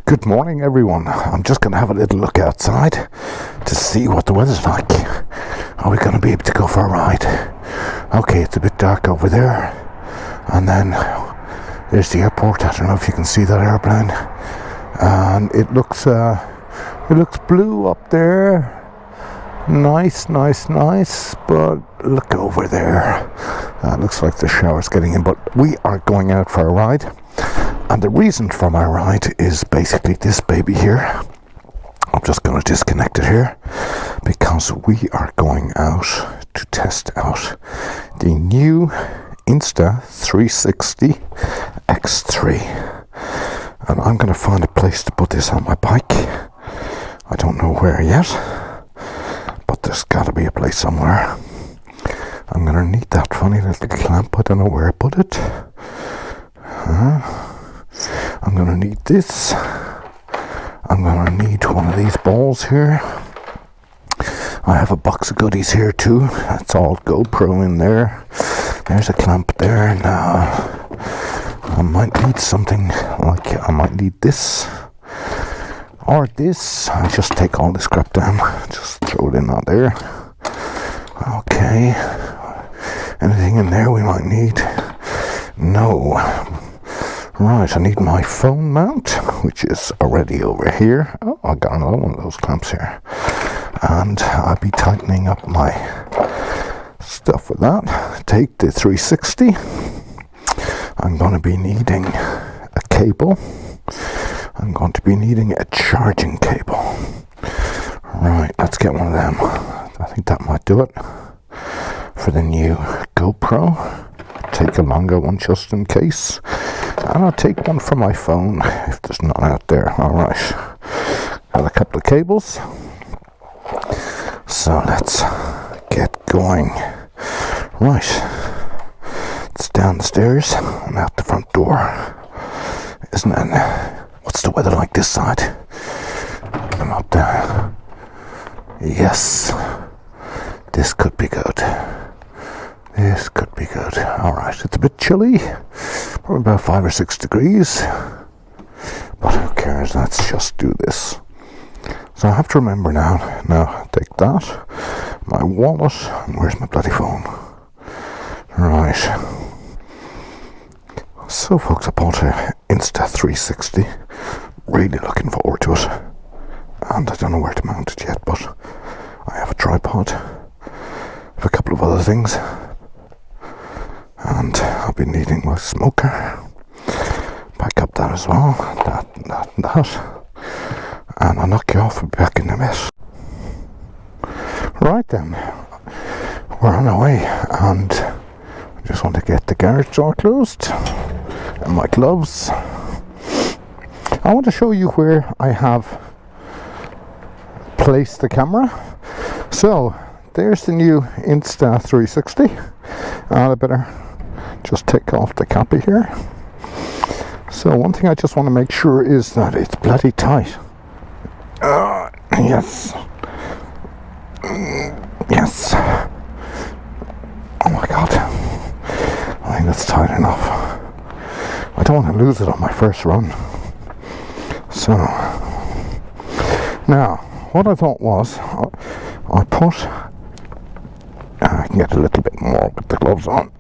Good morning, everyone. I'm just going to have a little look outside to see what the weather's like. Are we going to be able to go for a ride? Okay, it's a bit dark over there. And then there's the airport. I don't know if you can see that airplane. And it looks blue up there. Nice. But look over there. Looks like the shower's getting in. But we are going out for a ride. And the reason for my ride is basically this baby here. I'm just going to disconnect it here because we are going out to test out the new Insta 360 X3. And I'm going to find a place to put this on my bike. I don't know where yet, but there's got to be a place somewhere. I'm going to need that funny little clamp. I don't know where I put it. I'm going to need this. I'm going to need one of these balls here. I have a box of goodies here too. It's all GoPro in there. There's a clamp there. Now I might need something like, I might need this or this. I just take all this crap down, just throw it in on there. Okay, anything in there we might need? No. Right, I need my phone mount, which is already over here. Oh, I got another one of those clamps here. And I'll be tightening up my stuff with that. Take the 360. I'm going to be needing a cable. I'm going to be needing a charging cable. Right, let's get one of them. I think that might do it for the new GoPro. Take a longer one just in case. And I'll take one from my phone if there's none out there. Alright, got a couple of cables. So let's get going. Right, it's down the stairs and out the front door. Isn't it? What's the weather like this side? I'm up there. Yes, this could be good. This could be good. Alright, it's a bit chilly. Probably about 5 or 6 degrees. But who cares? Let's just do this. So I have to remember now. Now, take that. My wallet. And where's my bloody phone? Right. So, folks, I bought an Insta 360. Really looking forward to it. And I don't know where to mount it yet, but I have a tripod. I have a couple of other things. And I'll be needing my smoker. Pack up that as well. That. And I'll knock you off and be back in a bit. Right then. We're on our way. And I just want to get the garage door closed. And my gloves. I want to show you where I have placed the camera. So, there's the new Insta 360. And I better just take off the cappy here. So one thing I just want to make sure is that it's bloody tight. Yes. Yes. Oh my god. I think that's tight enough. I don't want to lose it on my first run. So now what I thought was I put, I can get a little bit more with the gloves on.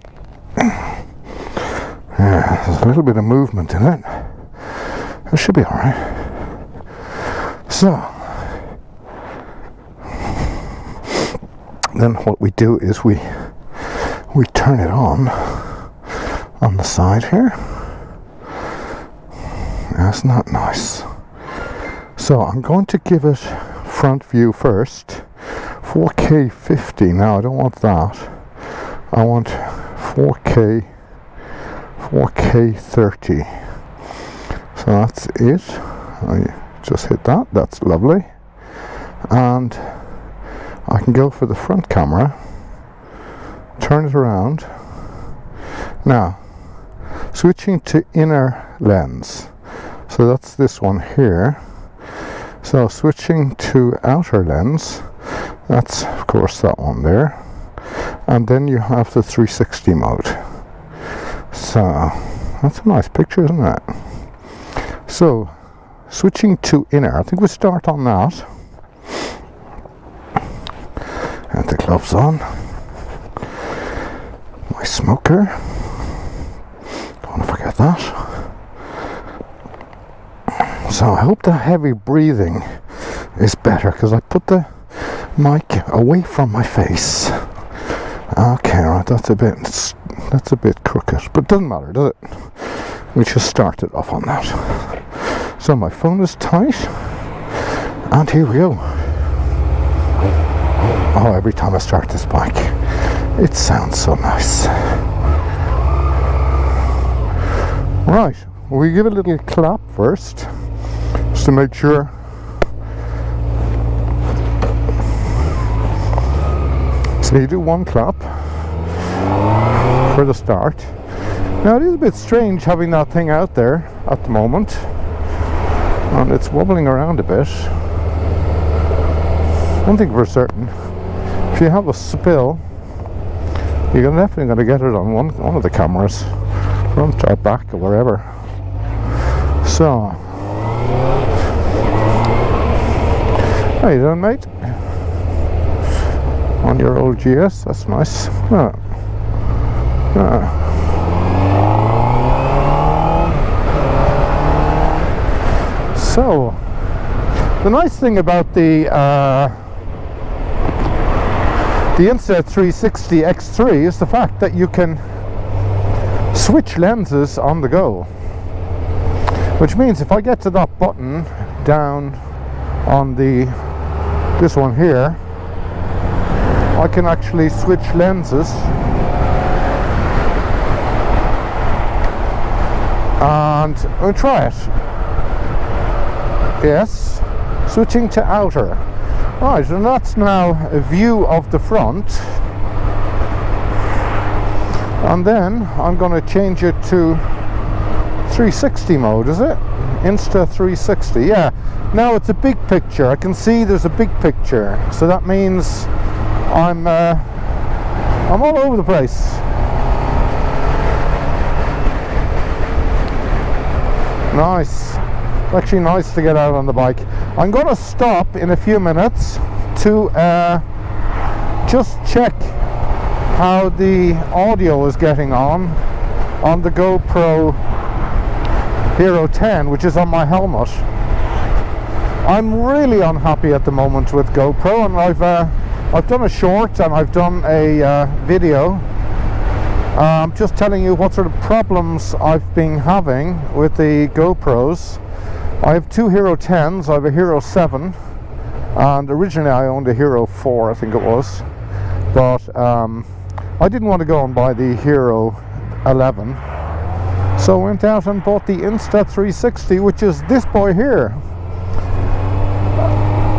Yeah, there's a little bit of movement in it. It should be alright. So, then what we do is we turn it on the side here. That's not nice. So I'm going to give it front view first. 4K 50. Now I don't want that. I want 4K 30. So that's it. I just hit that. That's lovely. And I can go for the front camera. Turn it around. Now, switching to inner lens. So that's this one here. So switching to outer lens. That's of course that one there. And then you have the 360 mode. So that's a nice picture, isn't it? So switching to inner. I think we start on that. And the gloves on. My smoker. Don't want to forget that. So I hope the heavy breathing is better because I put the mic away from my face. Okay, right, that's a bit crooked, but doesn't matter, does it? We just started off on that. So my phone is tight, and here we go. Oh, every time I start this bike, it sounds so nice. Right, we give it a little clap first, just to make sure. So you do one clap for the start. Now it is a bit strange having that thing out there at the moment, and it's wobbling around a bit. One thing for certain, if you have a spill, you're definitely going to get it on one of the cameras, front or back or wherever. So, how you doing, mate? On your old GS, that's nice. So, the nice thing about the Insta 360 X3 is the fact that you can switch lenses on the go, which means if I get to that button down on this one here, I can actually switch lenses and I'll try it. Yes, switching to outer. Right, and that's now a view of the front, and then I'm going to change it to 360 mode, is it? Insta 360, yeah. Now it's a big picture. I can see there's a big picture, so that means I'm all over the place. Nice. It's actually nice to get out on the bike. I'm going to stop in a few minutes to just check how the audio is getting on the GoPro Hero 10, which is on my helmet. I'm really unhappy at the moment with GoPro, and I've done a short and I've done a video just telling you what sort of problems I've been having with the GoPros. I have two Hero 10s, I have a Hero 7, and originally I owned a Hero 4, I think it was, but I didn't want to go and buy the Hero 11, so I went out and bought the Insta 360, which is this boy here.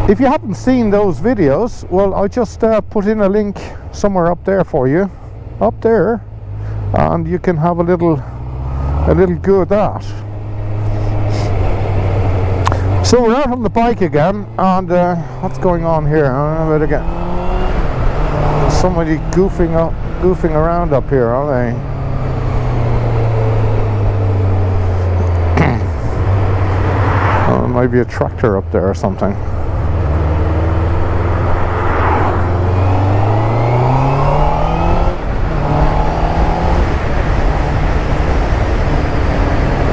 If you haven't seen those videos, well, I just put in a link somewhere up there for you, up there, and you can have a little go at that. So we're out on the bike again, and what's going on here? I better get somebody goofing around up here, are they? Oh, there might be a tractor up there or something.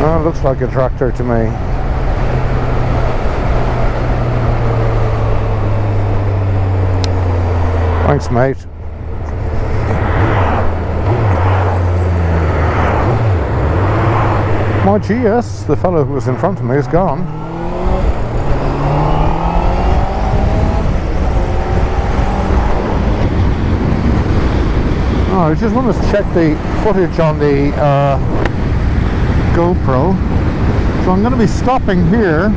Oh, it looks like a tractor to me. Thanks, mate. My GS, the fellow who was in front of me, is gone. Oh, I just want to check the footage on the GoPro. So I'm going to be stopping here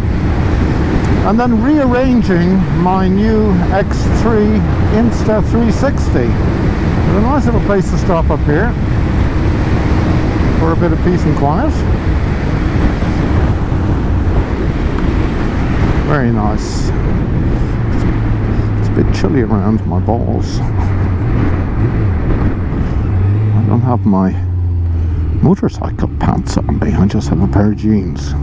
and then rearranging my new X3 Insta 360. There's a nice little place to stop up here for a bit of peace and quiet. Very nice. It's a bit chilly around my balls. I don't have my motorcycle pants on me, I just have a pair of jeans.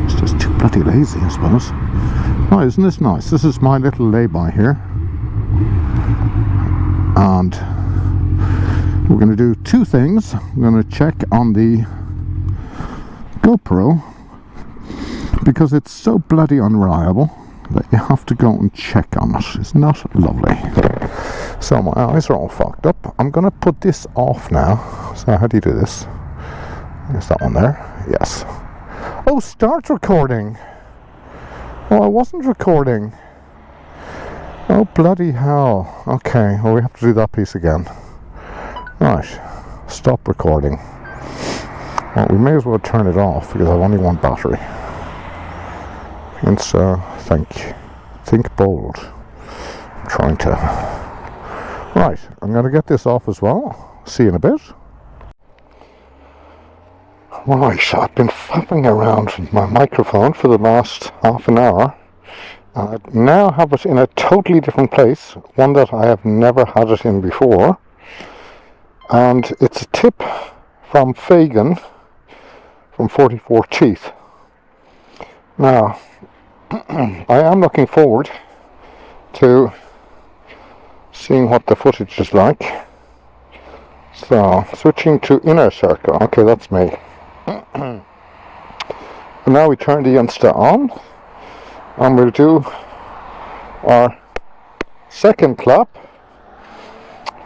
It's just too big. bloody lazy, I suppose. Oh, isn't this nice? This is my little lay-by here. And we're going to do two things. I'm going to check on the GoPro, because it's so bloody unreliable that you have to go and check on it. It's not lovely. So my eyes are all fucked up. I'm going to put this off now. So how do you do this? Is that one there? Yes. Oh, start recording. Oh, I wasn't recording. Oh, bloody hell. Okay, well, we have to do that piece again. Right, stop recording. Well, we may as well turn it off because I've only one battery. Insta, think bold. I'm trying to. Right, I'm going to get this off as well. See you in a bit. Right, I've been faffing around with my microphone for the last half an hour. I now have it in a totally different place, one that I have never had it in before. And it's a tip from Fagan from 44 Teeth. Now, I am looking forward to seeing what the footage is like. So, switching to inner circle. Okay, that's me. Now we turn the Insta on, and we'll do our second clap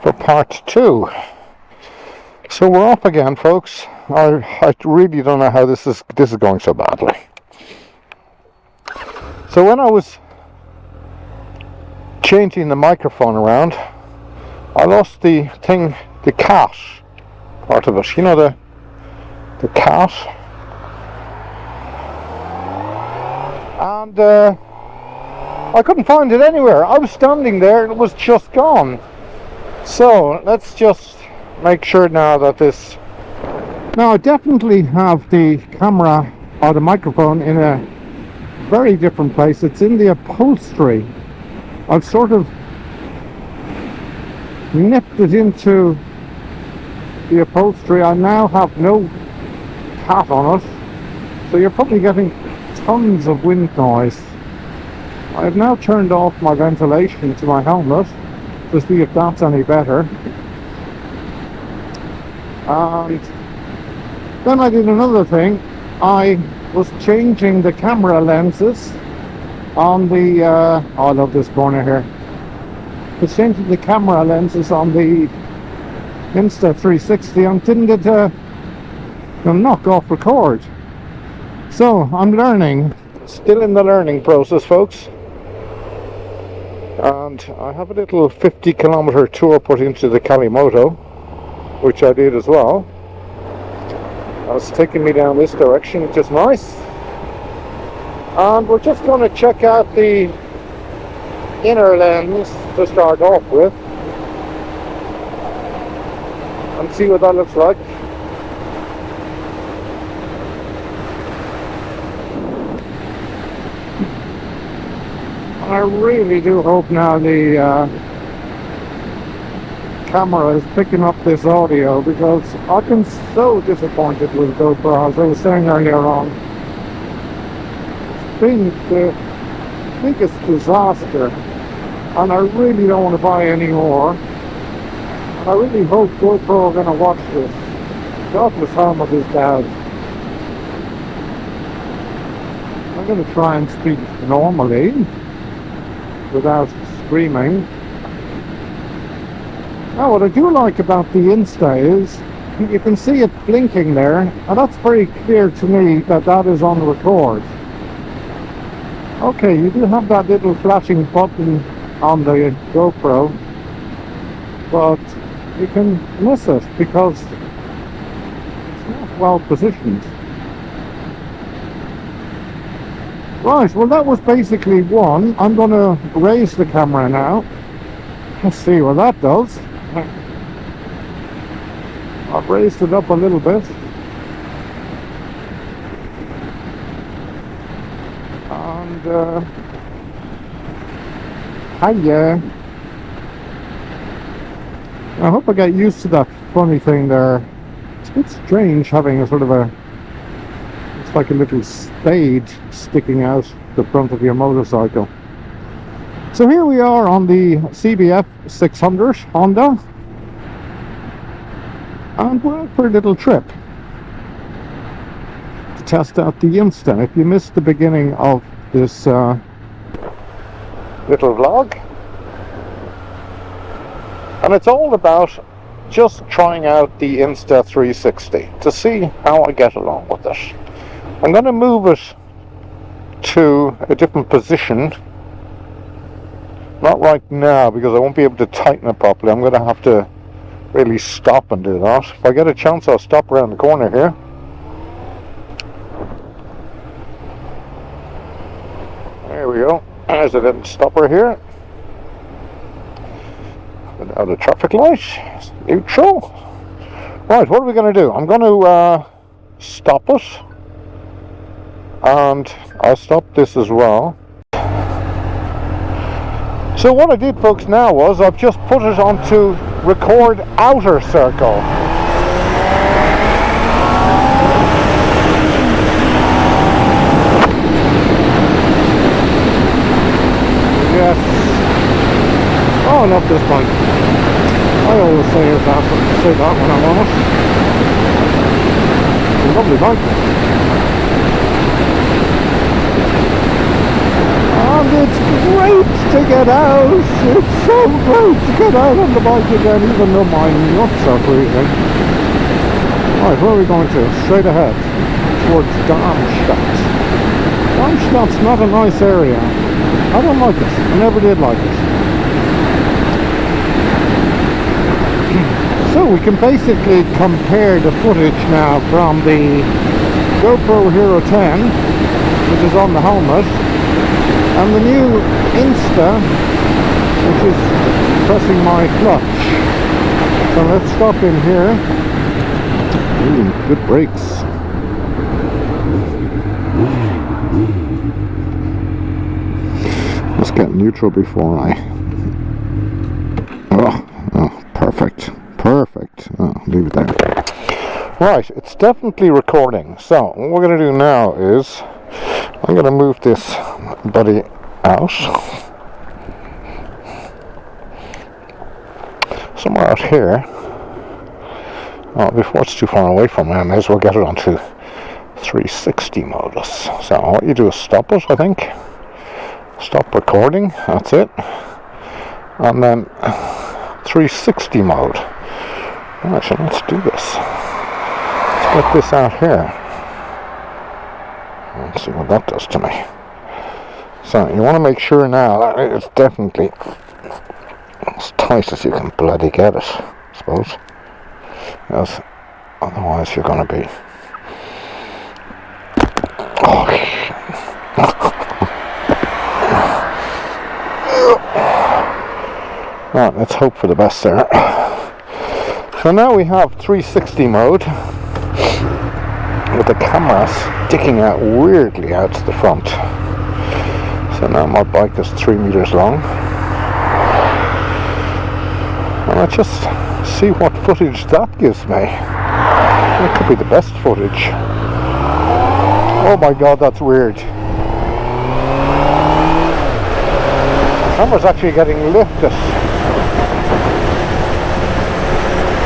for part 2. So we're off again, folks. I really don't know how this is going so badly. So when I was changing the microphone around, I lost the cat part of it. You know, the cat. And I couldn't find it anywhere. I was standing there and it was just gone. So let's just make sure now that this... Now I definitely have the camera or the microphone in a very different place. It's in the upholstery. I've sort of nipped it into the upholstery. I now have no cat on it, so you're probably getting tons of wind noise. I have now turned off my ventilation to my helmet to see if that's any better. And then I did another thing. I was changing the camera lenses on the I love this corner here. I was changing the camera lenses on the Insta 360 and didn't get a knock off record. So I'm learning, still in the learning process, folks. And I have a little 50-kilometer tour put into the Kalimoto, which I did as well. It's taking me down this direction, which is nice. And we're just going to check out the inner lens to start off with and see what that looks like. I really do hope now the camera is picking up this audio, because I've been so disappointed with GoPro, as I was saying earlier on. It's been the biggest disaster, and I really don't want to buy any more. And I really hope GoPro are going to watch this. Godless harm of his dad. I'm going to try and speak normally without screaming. Now, what I do like about the Insta is you can see it blinking there, and that's very clear to me that that is on record. Okay, you do have that little flashing button on the GoPro, but you can miss it because it's not well positioned. Right, well that was basically one. I'm going to raise the camera now. Let's see what that does. I've raised it up a little bit. And hiya. I hope I get used to that funny thing there. It's a bit strange having a sort of a Looks like a little spade sticking out the front of your motorcycle. So here we are on the CBF600 Honda, and we're out for a little trip to test out the Insta. If you missed the beginning of this little vlog, and it's all about just trying out the Insta 360 to see how I get along with it. I'm going to move it to a different position. Not right now, because I won't be able to tighten it properly. I'm going to have to really stop and do that. If I get a chance, I'll stop around the corner here. There we go. There's a little stopper here. Without a traffic light. Neutral. Right, what are we going to do? I'm going to stop it. And I'll stop this as well. So what I did, folks, now was I've just put it onto record outer circle. Yes. Oh, I love this bike. I always say that when I'm on it. It's a lovely bike. And it's great to get out. It's so great to get out on the bike again, even though my nuts are freezing. Right, where are we going to? Straight ahead towards Darmstadt. Darmstadt's not a nice area. I don't like it. I never did like it. So we can basically compare the footage now from the GoPro Hero 10, which is on the helmet, and the new Insta, which is pressing my clutch. So let's stop in here. Ooh, good brakes. Let's get neutral before I... Oh, perfect. Perfect. Oh, leave it there. Right, it's definitely recording. So what we're going to do now is I'm going to move this buddy out. Somewhere out here. Oh, before it's too far away from me, I may as well get it onto 360 modus. So what you do is stop it, I think. Stop recording, that's it. And then 360 mode. Alright, so let's do this. Let's get this out here. Let's see what that does to me. So you want to make sure now that it's definitely as tight as you can bloody get it, I suppose. Because otherwise you're going to be... Oh, shit. Right, let's hope for the best there. So now we have 360 mode with the camera sticking out weirdly out to the front. So now my bike is 3 meters long. And let's just see what footage that gives me. It could be the best footage. Oh my god, that's weird. The camera's actually getting lifted.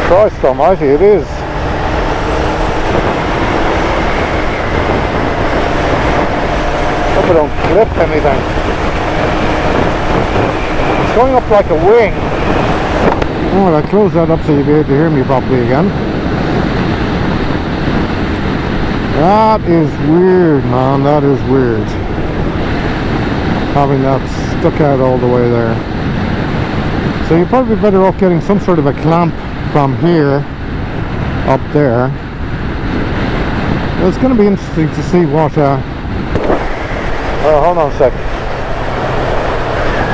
Christ almighty, it is. Hope I don't clip anything. It's going up like a wing. Oh, I'll close that up so you'll be able to hear me properly again. That is weird, man. That is weird. Having that stuck out all the way there. So you're probably better off getting some sort of a clamp from here up there. Well, it's going to be interesting to see what oh, hold on a sec.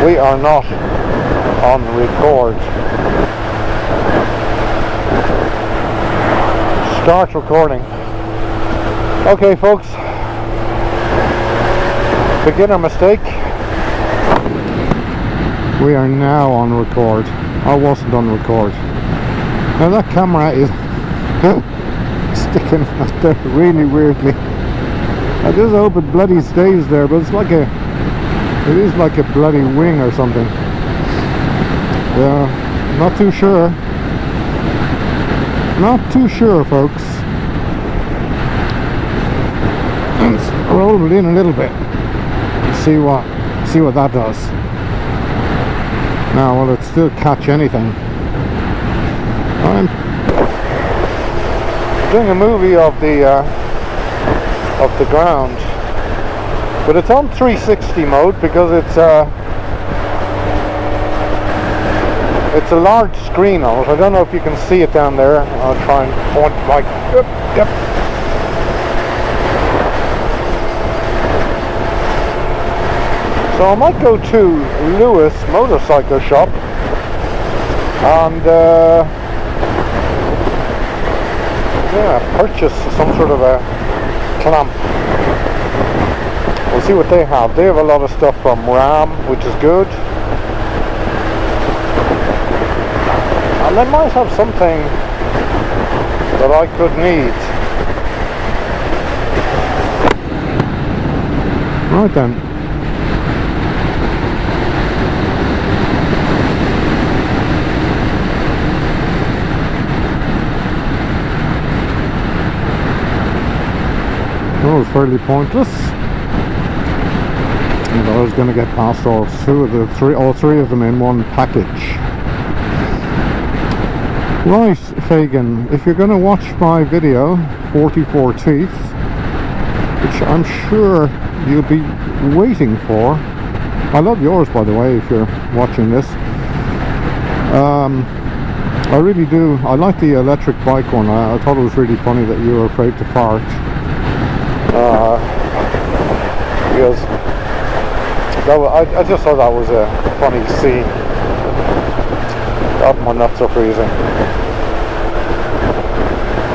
We are not on record. Start recording. Okay, folks. Beginner mistake. We are now on record. I wasn't on record. Now that camera is sticking out there really weirdly. I just hope it bloody stays there, but it is like a bloody wing or something. Yeah, not too sure. Not too sure, folks. Let's roll it in a little bit and see what that does. Now, will it still catch anything? I'm doing a movie of the ground, but it's on 360 mode because it's a large screen on it. I don't know if you can see it down there. I'll try and point like yep. So I might go to Lewis Motorcycle Shop and purchase some sort of a clamp. We'll see what they have. They have a lot of stuff from Ram, which is good. And they might have something that I could need. Right then. That was fairly pointless. And I was going to get past all three of them in one package. Right, Fagan, if you're going to watch my video, 44 Teeth, which I'm sure you'll be waiting for. I love yours, by the way, if you're watching this. I really do. I like the electric bike one. I thought it was really funny that you were afraid to fart. Because I just thought that was a funny scene. God, my nuts are freezing.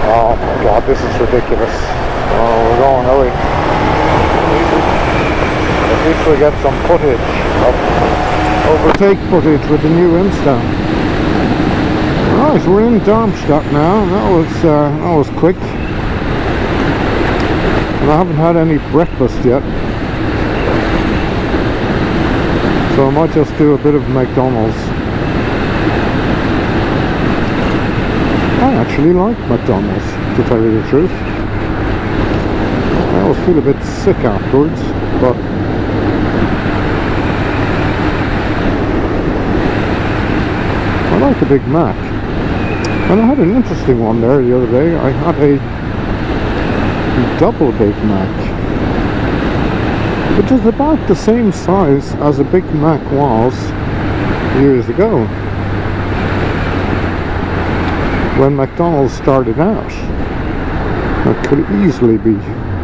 Oh my God, this is ridiculous. Oh, we're going away. At least we get some footage, overtake footage with the new Insta. Right, we're in Darmstadt now. That was quick. And I haven't had any breakfast yet, so I might just do a bit of McDonald's. I actually like McDonald's, to tell you the truth. I always feel a bit sick afterwards, but I like a Big Mac. And I had an interesting one there the other day. I had a double Big Mac, which is about the same size as a Big Mac was years ago when McDonald's started out. That could easily be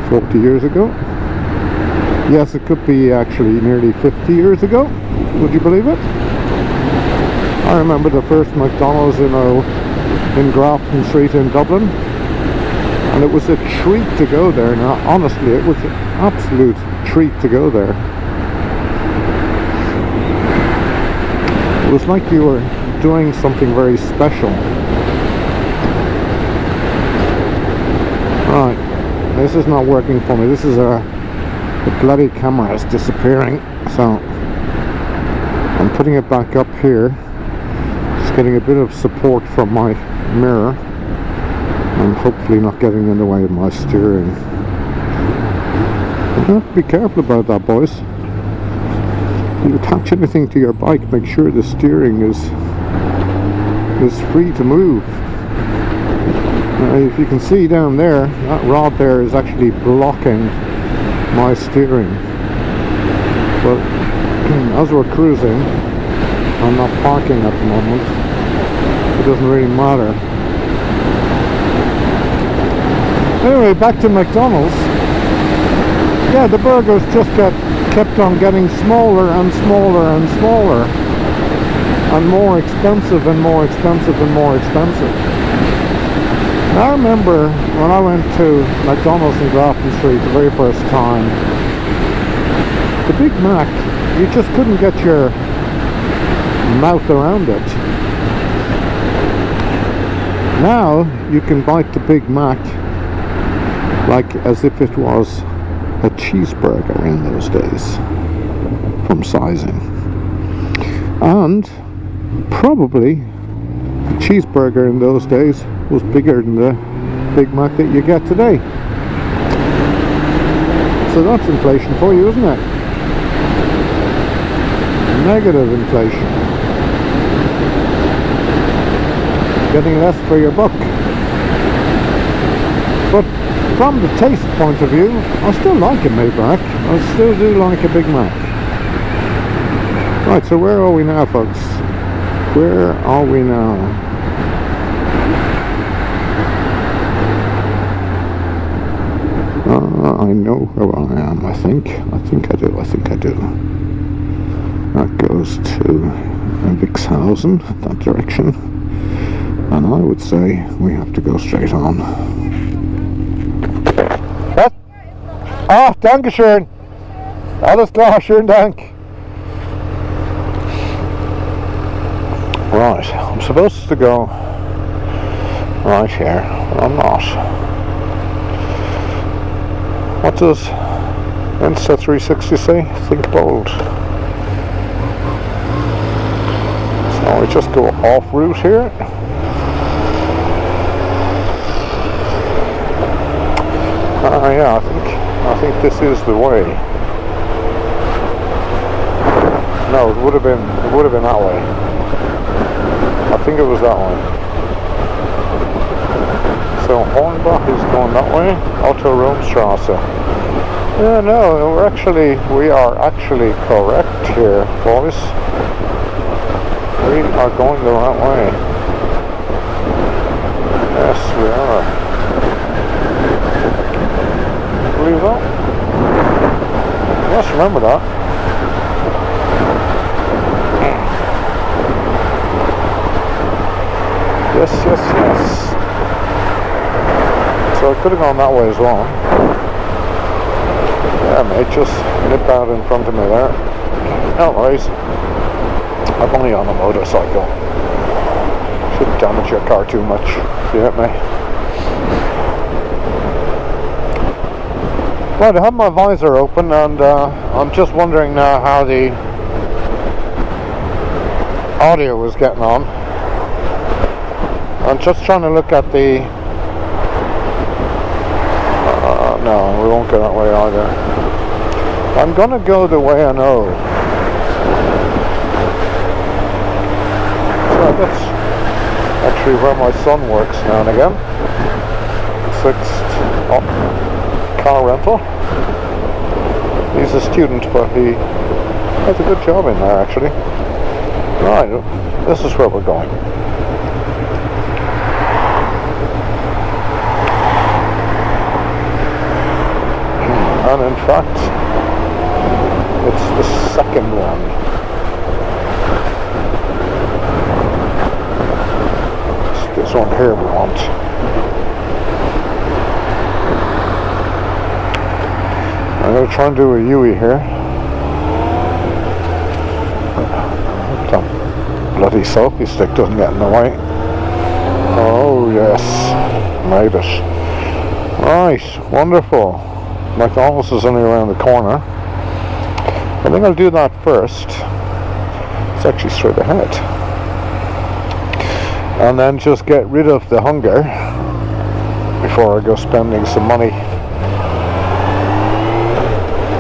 40 years ago. Yes, it could be actually nearly 50 years ago. Would you believe it? I remember the first McDonald's in Grafton Street in Dublin. And it was a treat to go there. Now, honestly, it was an absolute treat to go there. It was like you were doing something very special. Right, this is not working for me. This is the bloody camera is disappearing. So I'm putting it back up here. Just getting a bit of support from my mirror. And hopefully not getting in the way of my steering. You have to be careful about that, boys. If you attach anything to your bike, make sure the steering is free to move. Now, if you can see down there, that rod there is actually blocking my steering. But as we're cruising, I'm not parking at the moment. It doesn't really matter. Anyway, back to McDonald's. Yeah, the burgers just kept on getting smaller and smaller and smaller, and more expensive and more expensive and more expensive. And I remember when I went to McDonald's in Grafton Street the very first time, the Big Mac, you just couldn't get your mouth around it. Now you can bite the Big Mac like as if it was a cheeseburger in those days from sizing. And probably the cheeseburger in those days was bigger than the Big Mac that you get today. So that's inflation for you, isn't it? Negative inflation. Getting less for your buck. But from the taste point of view, I still like a Big Mac. I still do like a Big Mac. Right, so where are we now, folks? Where are we now? I know where I am, I think I do. That goes to Vixhausen, that direction. And I would say we have to go straight on. What? Ah, Dankeschön! Alles klar, schönen Dank! Right, I'm supposed to go right here, but I'm not. What does Insta 360 say? Think bold. So we just go off route here. Yeah, I think this is the way. No, it would have been that way. I think it was that way. So Hornbach is going that way. Otto Romstrasse. Yeah, no, we are actually correct here, boys. We are going the right way. Yes, we are. Believe that? Yes, remember that. Yes. So I could have gone that way as well. Yeah, mate, just nipped out in front of me there. No worries. I'm only on a motorcycle. Shouldn't damage your car too much, if you hit me. Right, I have my visor open, and I'm just wondering now how the audio was getting on. I'm just trying to look at the... no, we won't go that way either. I'm gonna go the way I know. So that's actually where my son works now and again. Car rental. He's a student, but he has a good job in there actually. Right, this is where we're going. And in fact, it's the second one. It's this one here we want. I'm going to try and do a U-ey here. That bloody selfie stick doesn't get in the way. Oh yes, made it. Right, wonderful. McDonald's is only around the corner. I think I'll do that first. It's actually straight ahead. And then just get rid of the hunger before I go spending some money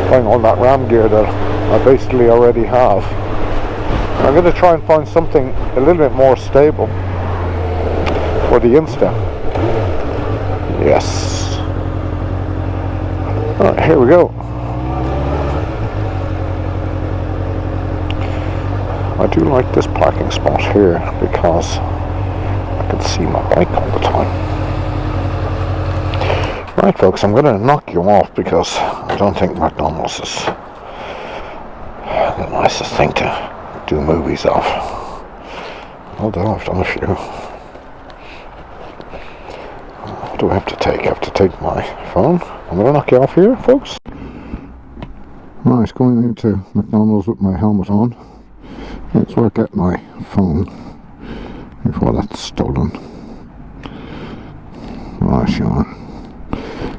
buying all that RAM gear that I basically already have. I'm going to try and find something a little bit more stable for the Insta. Yes. Alright, here we go. I do like this parking spot here because I can see my bike all the time. Right folks, I'm going to knock you off because I don't think McDonald's is the nicest thing to do movies of. Although I've done a few. What do I have to take? I have to take my phone. I'm going to knock you off here, folks. Right, going into McDonald's with my helmet on. Let's work out my phone before that's stolen. Right, yeah.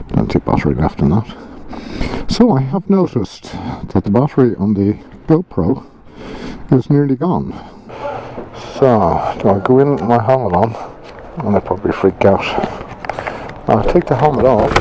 Plenty of battery left in that. So I have noticed that the battery on the GoPro is nearly gone. So, do I go in with my helmet on? And I probably freak out. I'll take the helmet off.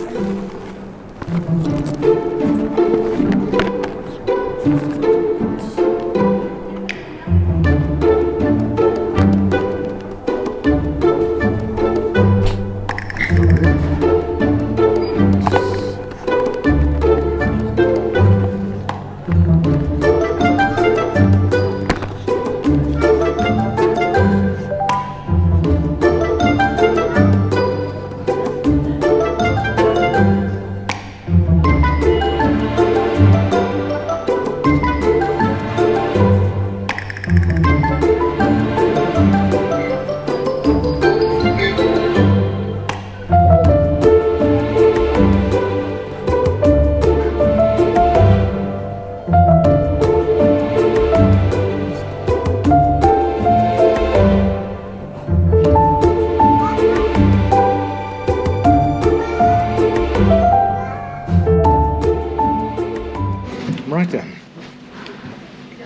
Right then,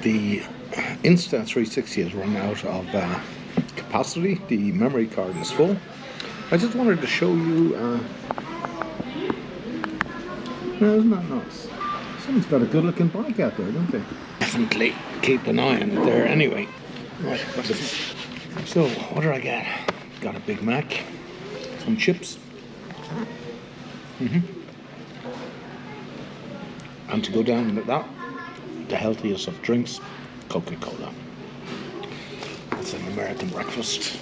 the Insta 360 has run out of capacity. The memory card is full. I just wanted to show you. Isn't that nice? Someone's got a good-looking bike out there, don't they? Definitely keep an eye on it there. Anyway, right. So what did I get? Got a Big Mac, some chips. And to go down with that, the healthiest of drinks, Coca-Cola. It's an American breakfast.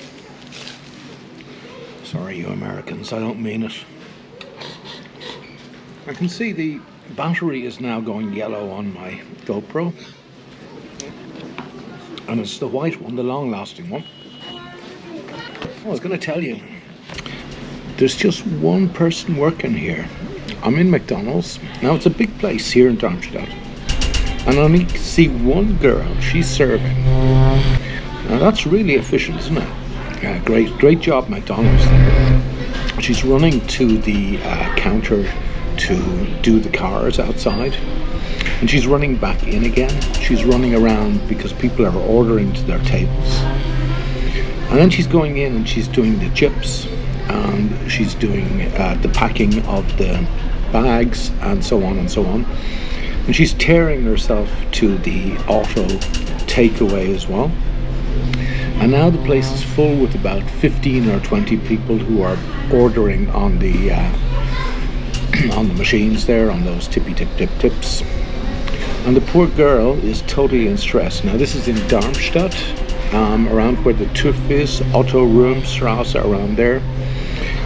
Sorry, you Americans, I don't mean it. I can see the battery is now going yellow on my GoPro. And it's the white one, the long-lasting one. I was going to tell you, there's just one person working here. I'm in McDonald's. Now it's a big place here in Darmstadt. And I only see one girl, she's serving. Now that's really efficient, isn't it? Great job McDonald's there. She's running to the counter to do the cars outside. And she's running back in again. She's running around because people are ordering to their tables. And then she's going in and she's doing the chips. And she's doing the packing of the bags and so on and so on. And she's tearing herself to the auto takeaway as well. And now the place is full with about 15 or 20 people who are ordering on the on the machines there, on those tips. And the poor girl is totally in stress. Now this is in Darmstadt, around where the TÜV is, Otto Röhmstrasse, around there.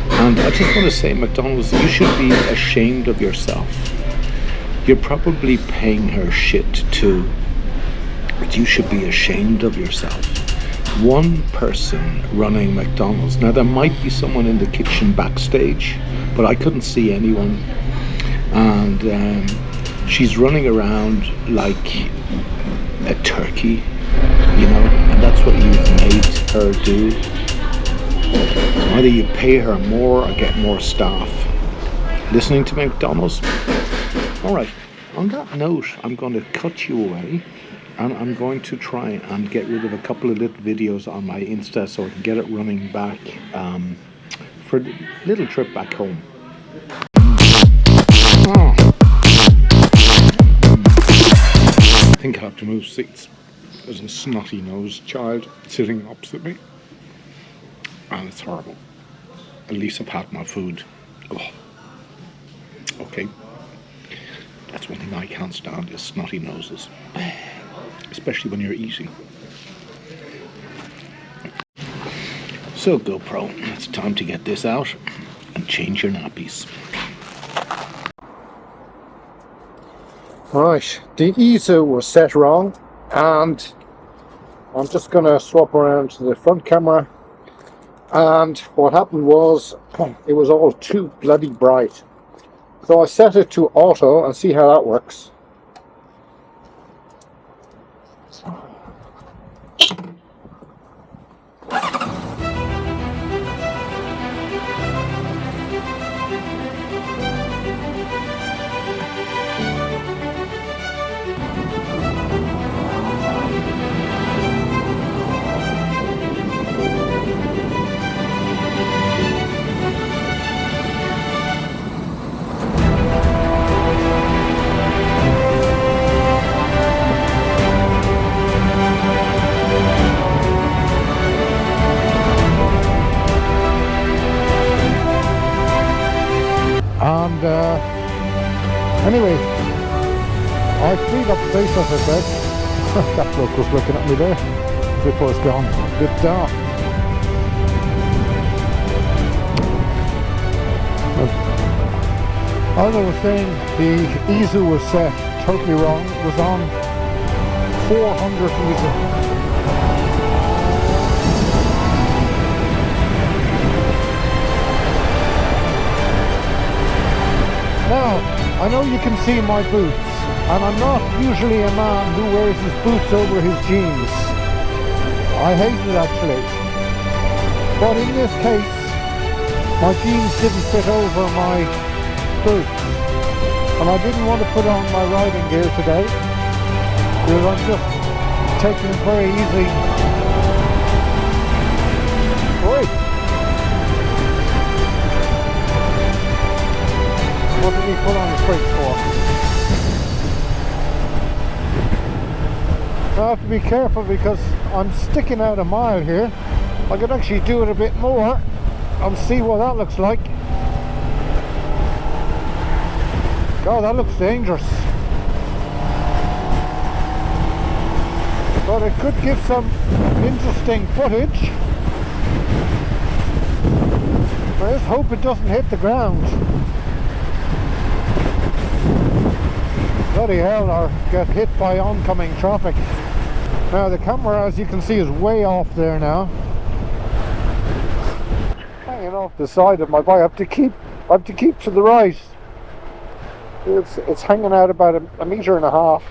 And I just want to say, McDonald's, you should be ashamed of yourself. You're probably paying her shit too, but you should be ashamed of yourself. One person running McDonald's. Now there might be someone in the kitchen backstage, but I couldn't see anyone. And she's running around like a turkey, you know, and that's what you've made her do. Either you pay her more or get more staff. Listening to McDonald's? Alright, on that note, I'm going to cut you away. And I'm going to try and get rid of a couple of little videos on my Insta so I can get it running back for a little trip back home. I think I'll have to move seats. There's a snotty-nosed child sitting opposite me. And it's horrible. At least I've had my food. Oh. Okay. That's one thing I can't stand, is snotty noses. Especially when you're eating. So GoPro, it's time to get this out and change your nappies. Right, the ESO was set wrong, and I'm just going to swap around to the front camera. And what happened was, it was all too bloody bright. So I set it to auto and see how that works. I speed up the pace, as I said. That bloke was looking at me there as if I was going a bit daft. As I was saying, the EZU was set totally wrong. It was on 400 EZU. Now, I know you can see my boots, and I'm not usually a man who wears his boots over his jeans. I hate it actually. But in this case, my jeans didn't fit over my boots. And I didn't want to put on my riding gear today, because I'm just taking it very easy. Oi! What did he put on his brakes for? I have to be careful because I'm sticking out a mile here. I could actually do it a bit more and see what that looks like. God, that looks dangerous. But it could give some interesting footage. I just hope it doesn't hit the ground. Bloody hell, or get hit by oncoming traffic. Now the camera, as you can see, is way off there now. Hanging off the side of my bike. I have to keep to the right. It's hanging out about a metre and a half.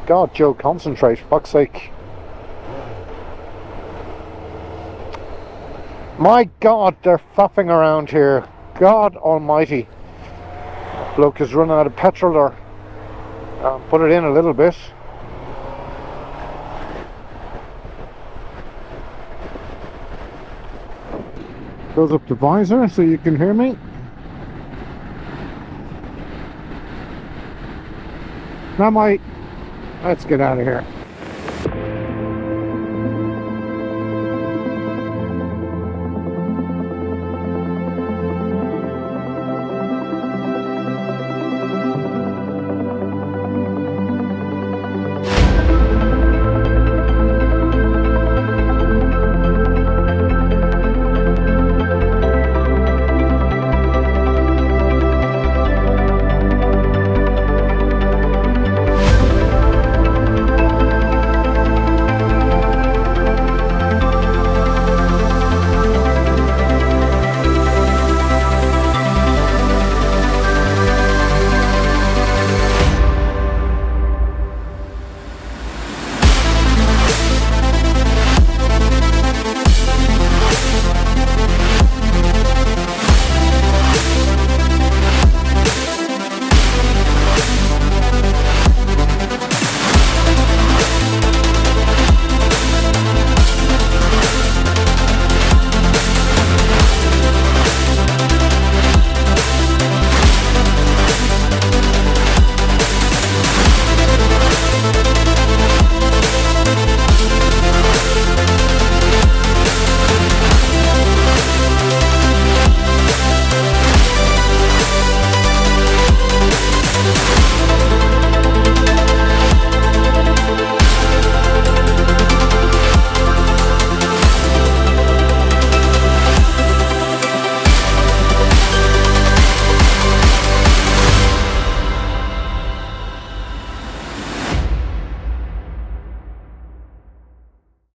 God, Joe, concentrate, for fuck's sake. My God, they're faffing around here. God almighty. That bloke is running out of petrol there. Put it in a little bit. Goes up the visor so you can hear me. Now let's get out of here.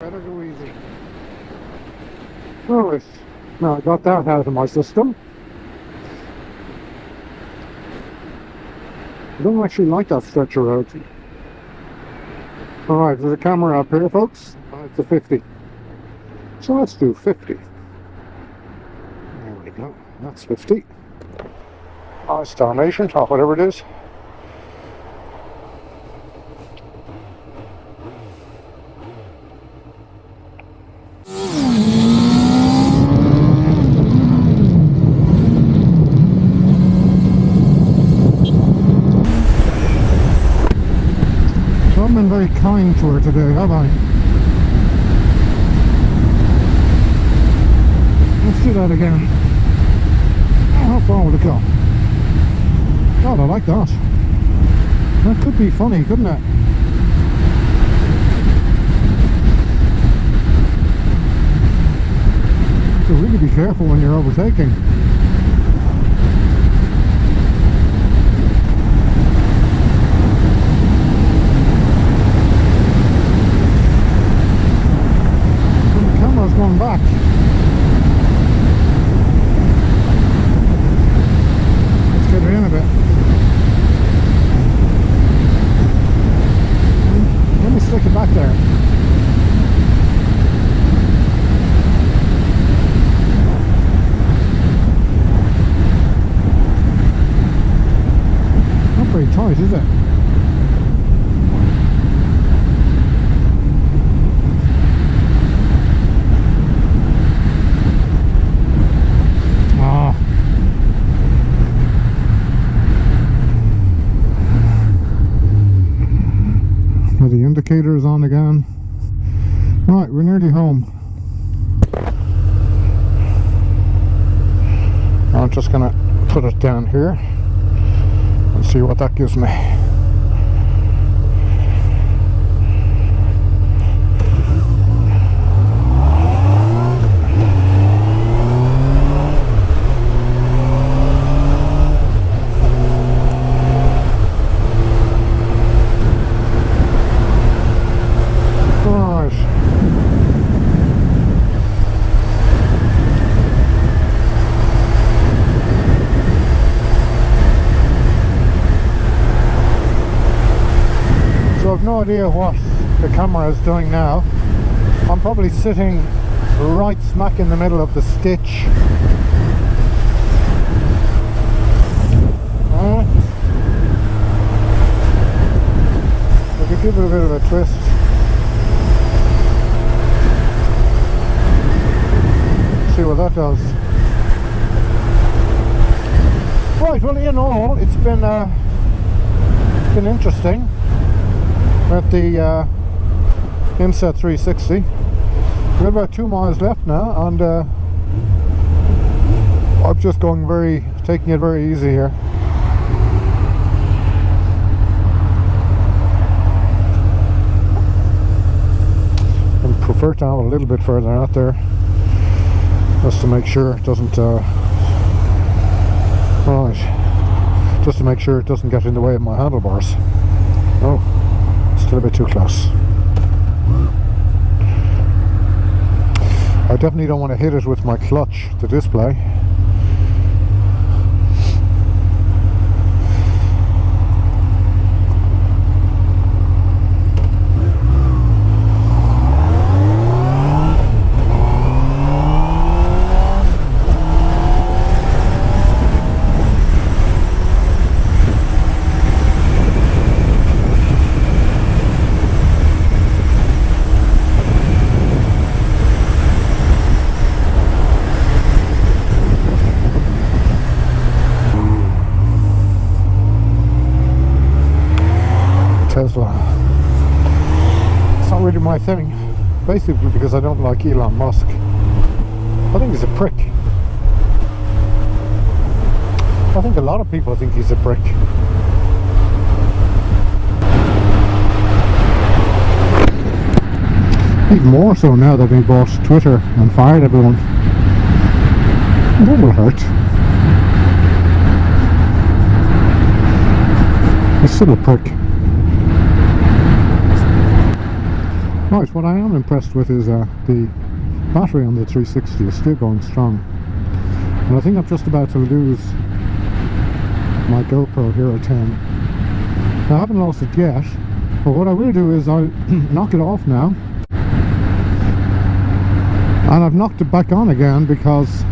Better go easy. Alright, now I got that out of my system. I don't actually like that stretcher road. Alright, there's a camera up here, folks. It's a 50. So let's do 50. There we go. That's 50. Nice Dalmatian, or whatever it is. I haven't been very kind to her today, have I? Let's do that again. How far will it go? God, I like that. That could be funny, couldn't it? So really be careful when you're overtaking. And the camera's going back. Let's get it in a bit. Let me stick it back there. Very tight, is it? Ah. Now the indicator is on again. Right, we're nearly home. I'm just gonna put it down here. Let's see what that gives me. Right. So I've no idea what the camera is doing now. I'm probably sitting right smack in the middle of the stitch. I could give it a bit of a twist. See what that does. Right, well, in all, it's been interesting. At the Insta 360. We've got about 2 miles left now, and I'm just taking it very easy here. I prefer to have a little bit further out there, just to make sure it doesn't just to make sure it doesn't get in the way of my handlebars. Oh, still a bit too close. I definitely don't want to hit it with my clutch, the display. Tesla. It's not really my thing, basically because I don't like Elon Musk. I think he's a prick. I think a lot of people think he's a prick. Even more so now that he bought Twitter and fired everyone. That will hurt. He's still a prick. Right, what I am impressed with is the battery on the 360 is still going strong. And I think I'm just about to lose my GoPro Hero 10. Now, I haven't lost it yet, but what I will do is I'll knock it off now. And I've knocked it back on again, because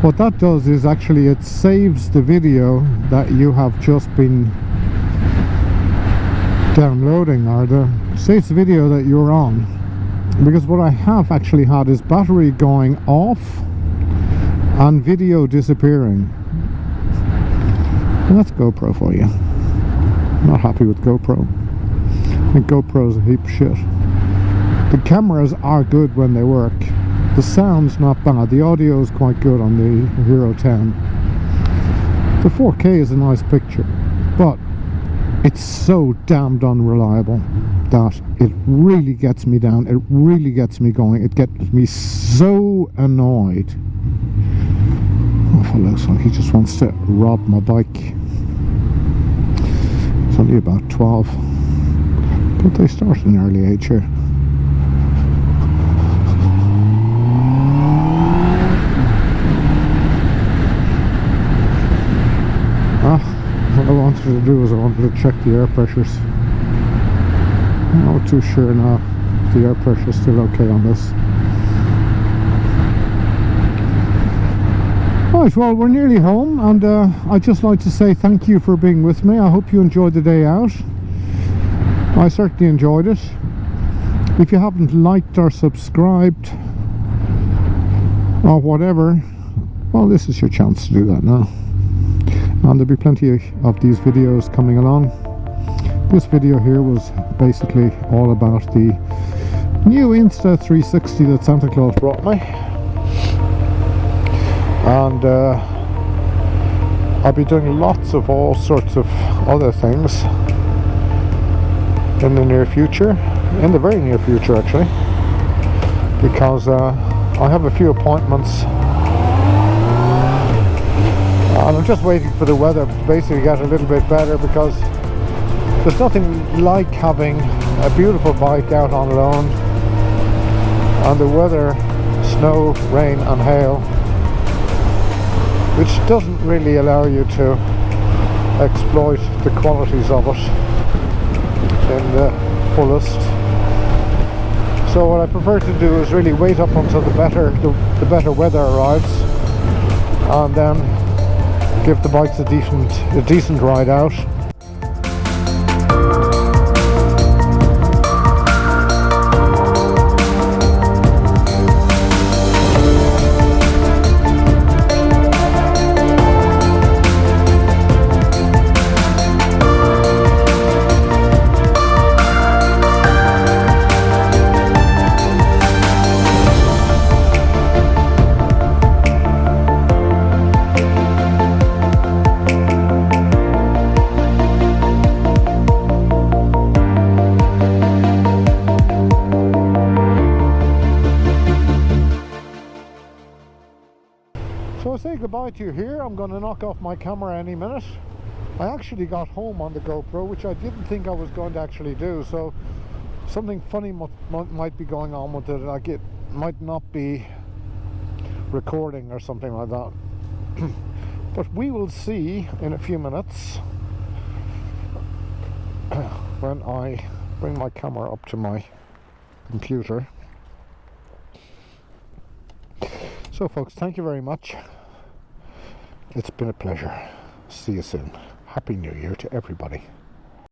what that does is actually it saves the video that you have just been downloading, or saves the video that you're on. Because what I have actually had is battery going off and video disappearing. And that's GoPro for you. I'm not happy with GoPro. I think GoPro's a heap of shit. The cameras are good when they work. The sound's not bad. The audio is quite good on the Hero 10. The 4K is a nice picture, but it's so damned unreliable that it really gets me down. It really gets me going. It gets me so annoyed. Oh, it looks like he just wants to rob my bike. It's only about 12, but they start at an early age here. What I wanted to do is I wanted to check the air pressures. I'm not too sure now if the air pressure is still okay on this. Right, well, we're nearly home, and I'd just like to say thank you for being with me. I hope you enjoyed the day out. I certainly enjoyed it. If you haven't liked or subscribed or whatever, well, this is your chance to do that now. And there'll be plenty of these videos coming along. This video here was basically all about the new Insta 360 that Santa Claus brought me. And I'll be doing lots of all sorts of other things in the near future, in the very near future actually, because I have a few appointments. And I'm just waiting for the weather to basically get a little bit better, because there's nothing like having a beautiful bike out on loan and the weather, snow, rain and hail, which doesn't really allow you to exploit the qualities of it in the fullest. So what I prefer to do is really wait up until the better weather arrives, and then give the bikes a decent ride out. So I say goodbye to you here. I'm going to knock off my camera any minute. I actually got home on the GoPro, which I didn't think I was going to actually do, so something funny might be going on with it. Like, it might not be recording or something like that. But we will see in a few minutes when I bring my camera up to my computer. So folks, thank you very much. It's been a pleasure. See you soon. Happy New Year to everybody.